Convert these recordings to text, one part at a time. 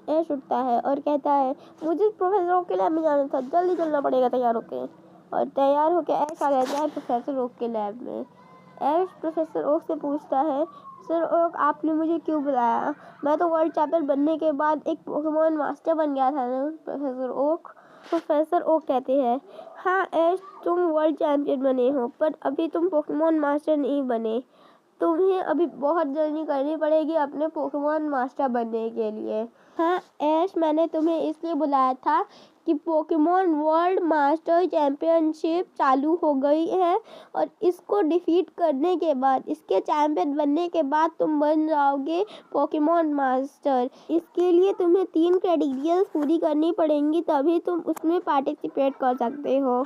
ऐश उठता है और कहता है, मुझे प्रोफेसर ओक के लैब में जाना था, जल्दी चलना पड़ेगा तैयार होके। और तैयार होके ऐश आ जाता है प्रोफेसर ओक के लैब में। ऐश प्रोफेसर ओक से पूछता है, सर ओक, आपने मुझे क्यों बुलाया? मैं तो वर्ल्ड चैंपियन बनने के बाद एक पोकेमॉन मास्टर बन गया था ना प्रोफेसर ओक। प्रोफेसर ओक कहते हैं, हाँ ऐश, तुम वर्ल्ड चैंपियन बने हो, पर अभी तुम पोकेमॉन मास्टर नहीं बने। तुम्हें अभी बहुत जर्नी करनी पड़ेगी अपने पोकेमॉन मास्टर बनने के लिए। हाँ ऐश, मैंने तुम्हें इसलिए बुलाया था कि पोकेमॉन वर्ल्ड मास्टर चैंपियनशिप चालू हो गई है और इसको डिफीट करने के बाद, इसके चैंपियन बनने के बाद तुम बन जाओगे पोकेमॉन मास्टर। इसके लिए तुम्हें 3 क्राइटेरिया पूरी करनी पड़ेंगी, तभी तुम उसमें पार्टिसिपेट कर सकते हो।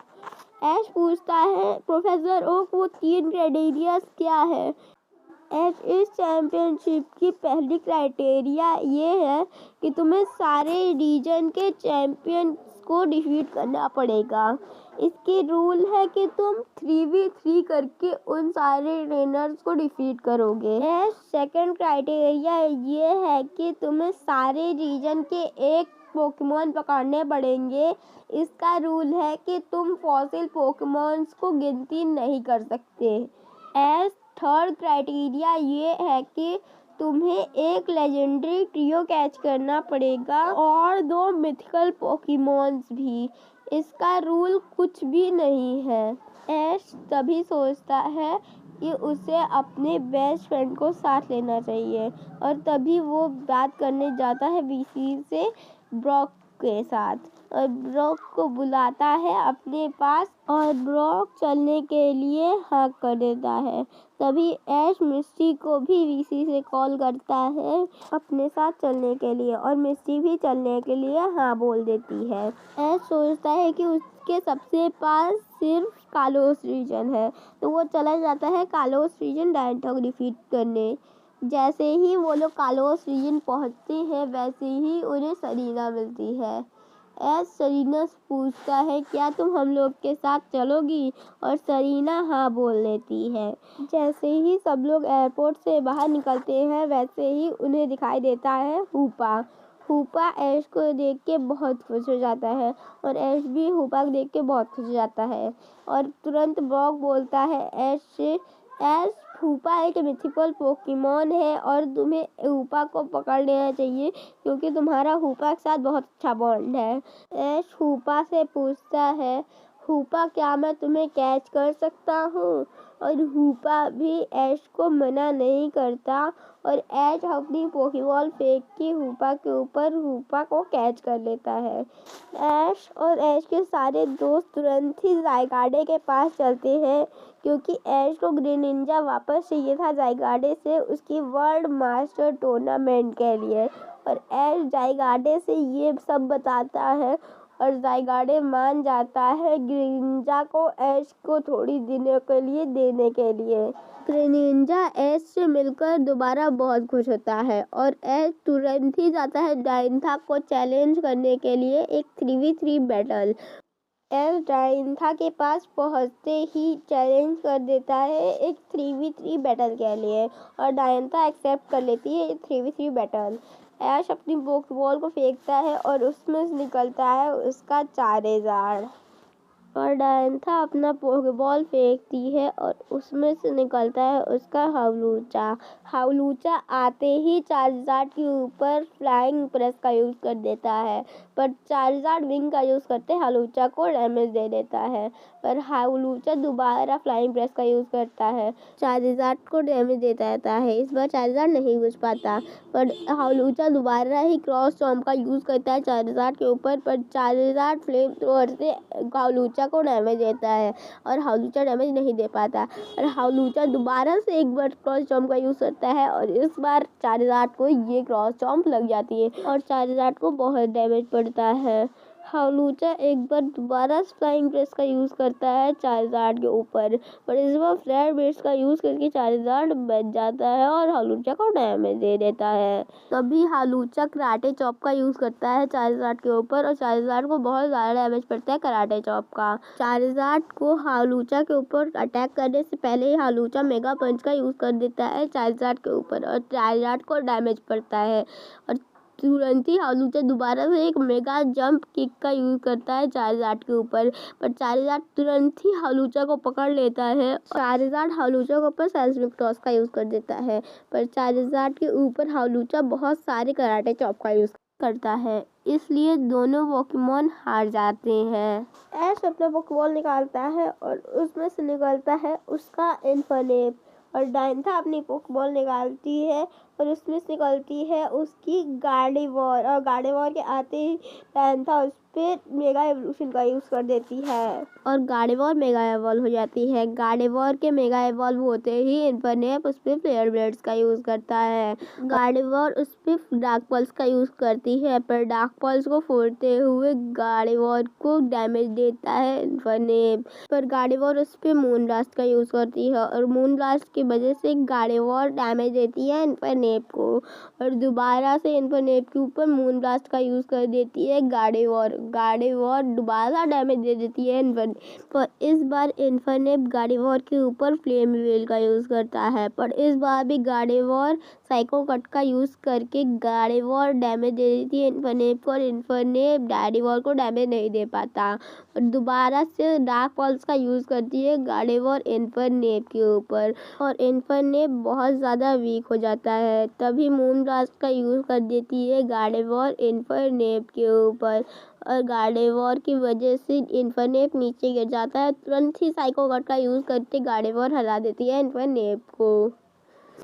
ऐश पूछता है, प्रोफेसर ओक, वो 3 क्राइटेरिया क्या है? ऐश, इस चैंपियनशिप की पहली क्राइटेरिया ये है कि तुम्हें सारे रीजन के चैंपियंस को डिफीट करना पड़ेगा। इसके रूल है कि तुम 3v3 करके उन सारे ट्रेनर्स को डिफीट करोगे। ऐश, सेकंड क्राइटेरिया ये है कि तुम्हें सारे रीजन के एक पोकेमॉन पकड़ने पड़ेंगे। इसका रूल है कि तुम फॉसिल पोकेमॉन्स को गिनती नहीं कर सकते। ऐश, थर्ड क्राइटेरिया ये है कि तुम्हें एक लेजेंडरी ट्रियो कैच करना पड़ेगा और 2 मिथिकल पोकेमॉन्स भी। इसका रूल कुछ भी नहीं है। ऐश तभी सोचता है कि उसे अपने बेस्ट फ्रेंड को साथ लेना चाहिए और तभी वो बात करने जाता है वीसी से ब्रॉक के साथ और ब्रॉक को बुलाता है अपने पास और ब्रॉक चलने के लिए हाँ कर देता है। तभी ऐश मिस्टी को भी वीसी से कॉल करता है अपने साथ चलने के लिए और मिस्टी भी चलने के लिए हाँ बोल देती है। ऐश सोचता है कि उसके सबसे पास सिर्फ कालोस रीजन है, तो वो चला जाता है कालोस रीजन डायनाटॉक को डिफीट करने। जैसे ही वो लोग कालोस रीजन पहुंचते हैं, वैसे ही उन्हें सरीना मिलती है। ऐश सरीना से पूछता है, क्या तुम हम लोग के साथ चलोगी? और सरीना हाँ बोल लेती है। जैसे ही सब लोग एयरपोर्ट से बाहर निकलते हैं, वैसे ही उन्हें दिखाई देता है हूपा। हूपा ऐश को देख के बहुत खुश हो जाता है और ऐश भी हूपा को देख के बहुत खुश हो जाता है और तुरंत ब्रॉक बोलता है ऐश से, ऐश, हूपा एक मिथिकल पोकेमॉन है और तुम्हें हूपा को पकड़ लेना चाहिए क्योंकि तुम्हारा हूपा के साथ बहुत अच्छा बॉन्ड है। ऐश हूपा से पूछता है, हूपा, क्या मैं तुम्हें कैच कर सकता हूँ? और हूपा भी ऐश को मना नहीं करता और ऐश अपनी पोकेबॉल फेंक के हूपा के ऊपर हूपा को कैच कर लेता है। ऐश और ऐश के सारे दोस्त तुरंत ही ज़ायगाडे के पास चलते हैं क्योंकि ऐश को ग्रेनिंजा वापस चाहिए था ज़ायगाडे से उसकी वर्ल्ड मास्टर टूर्नामेंट के लिए और ऐश ज़ायगाडे से ये सब बताता है और ज़ायगाडे मान जाता है ग्रेनिंजा को ऐश को थोड़ी दिनों के लिए देने के लिए। ग्रेनिंजा ऐश से मिलकर दोबारा बहुत खुश होता है और ऐश तुरंत ही जाता है डायनाथॉक को चैलेंज करने के लिए एक 3v3 बैटल। ऐश डायनाथॉक के पास पहुंचते ही चैलेंज कर देता है एक 3v3 बैटल के लिए और डायनाथॉक एक्सेप्ट कर लेती है 3v3 बैटल। ऐश अपनी पोकेबॉल को फेंकता है और उसमें से निकलता है उसका चारेज़ार्ड और डायनाथॉक अपना पोकेबॉल फेंकती है और उसमें से निकलता है उसका हाउलूचा। हाउलूचा आते ही चार्जार्ड के ऊपर फ्लाइंग प्रेस का यूज़ कर देता है, पर चार्जार्ड विंग का यूज़ करते हाउलूचा को डैमेज दे देता है, पर हाउलूचा दोबारा फ्लाइंग प्रेस का यूज़ करता है, चार्जार्ड को डैमेज देता रहता है। इस बार चार्जार्ड नहीं बच पाता, पर हाउलूचा दोबारा ही क्रॉस चॉम्प का यूज़ करता है चार्जार्ड के ऊपर, पर चार्जार्ड फ्लेम थ्रोअर से हाउलूचा को डैमेज देता है और हाउलूचा डैमेज नहीं दे पाता और हाउलूचा दोबारा से एक बार क्रॉस चॉम्प का यूज़ करता है और इस बार चार्जार्ड को ये क्रॉस चॉम्प लग जाती है और चार्जार्ड को बहुत डैमेज पड़ता है। हालूचा एक बार दोबारा फ्लाइंग ब्रेस का यूज़ करता है चार्जार्ड के ऊपर, पर इस बार फ्लेयर ब्रेस का यूज़ करके चार्जार्ड बच जाता है और हालूचा को डैमेज दे देता है। तभी हालूचा कराटे चॉप का यूज़ करता है चार्जार्ड के ऊपर और चार्जार्ड को बहुत ज़्यादा डैमेज पड़ता है कराटे चॉप का। चार्जार्ड को हालूचा के ऊपर अटैक करने से पहले ही हालूचा मेगा पंच का यूज़ कर देता है चार्जार्ड के ऊपर और चार्जार्ड को डैमेज पड़ता है और तुरंत ही हालूचा दोबारा से एक मेगा जंप किक का यूज़ करता है चार्जार्ड के ऊपर, पर चार्जार्ड तुरंत ही हालूचा को पकड़ लेता है। चार्जार्ड हालूचा के ऊपर सेस्मिक टॉस का यूज़ कर देता है, पर चार्जार्ड के ऊपर हालूचा बहुत सारे कराटे चॉप का यूज़ करता है, इसलिए दोनों पोकेमॉन हार जाते हैं। ऐश अपना पोकेबॉल निकालता है और उसमें से निकलता है उसका इन्फर्नेप और डायंथा अपनी पोकेबॉल निकालती है और उसमें से निकलती है उसकी गार्डेवॉर और गार्डेवॉर के आते ही डायंथा उस पर मेगा एवोल्यूशन का यूज़ कर देती है और गार्डेवॉर मेगा एवॉल्व हो जाती है। गार्डेवॉर के मेगा एवॉल्व होते ही इन्फर्नेप उस पर फ्लेयर ब्लेड्स का यूज़ करता है। गार्डेवॉर उस पर डार्क पल्स का यूज़ करती है, पर डार्क पल्स को फोड़ते हुए गार्डेवॉर को डैमेज देता है इन्फर्नेप, पर गार्डेवॉर उस पर मून ब्लास्ट का यूज़ करती है और मून ब्लास्ट की वजह से गार्डेवॉर डैमेज देती है इन्फर्नेप को और दोबारा से इन्फर्नेप के ऊपर मून ब्लास्ट का यूज़ कर देती है गार्डेवॉर। गार्डेवॉर दोबारा डैमेज दे देती है इन्फर्नेप, पर इस बार इन्फर्नेप गार्डेवॉर के ऊपर फ्लेम वेल का यूज़ करता है, पर इस बार भी गार्डेवॉर साइको कट का यूज़ करके गार्डेवॉर डैमेज दे देती है इन्फर्नेप को और इन्फर्नेप गार्डेवॉर को डैमेज नहीं दे पाता और दोबारा से डार्क पल्स का यूज़ करती है गार्डेवॉर इन्फर्नेप के ऊपर और इन्फर्नेप बहुत ज़्यादा वीक हो जाता है। तभी मून ब्लास्ट का यूज़ कर देती है गार्डेवॉर इन्फर्नेप के ऊपर और गार्डेवॉर की वजह से इन्फर्नेप नीचे गिर जाता है। तुरंत ही साइको कट का यूज़ करके गार्डेवॉर हरा देती है इन्फर्नेप को।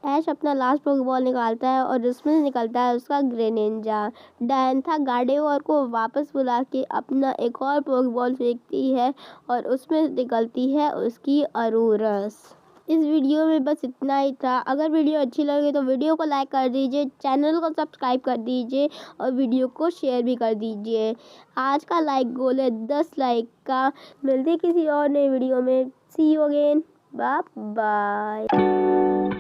ऐश अपना लास्ट पोकेबॉल निकालता है और उसमें निकलता है उसका ग्रेनिंजा। डायंथा गार्डेवॉर को वापस बुला के अपना एक और पोकेबॉल फेंकती है और उसमें निकलती है उसकी अरूरस। इस वीडियो में बस इतना ही था। अगर वीडियो अच्छी लगे तो वीडियो को लाइक कर दीजिए, चैनल को सब्सक्राइब कर दीजिए और वीडियो को शेयर भी कर दीजिए। आज का लाइक गोल है 10 लाइक का। मिलते किसी और नई वीडियो में। सी यू अगेन, बाय बाय।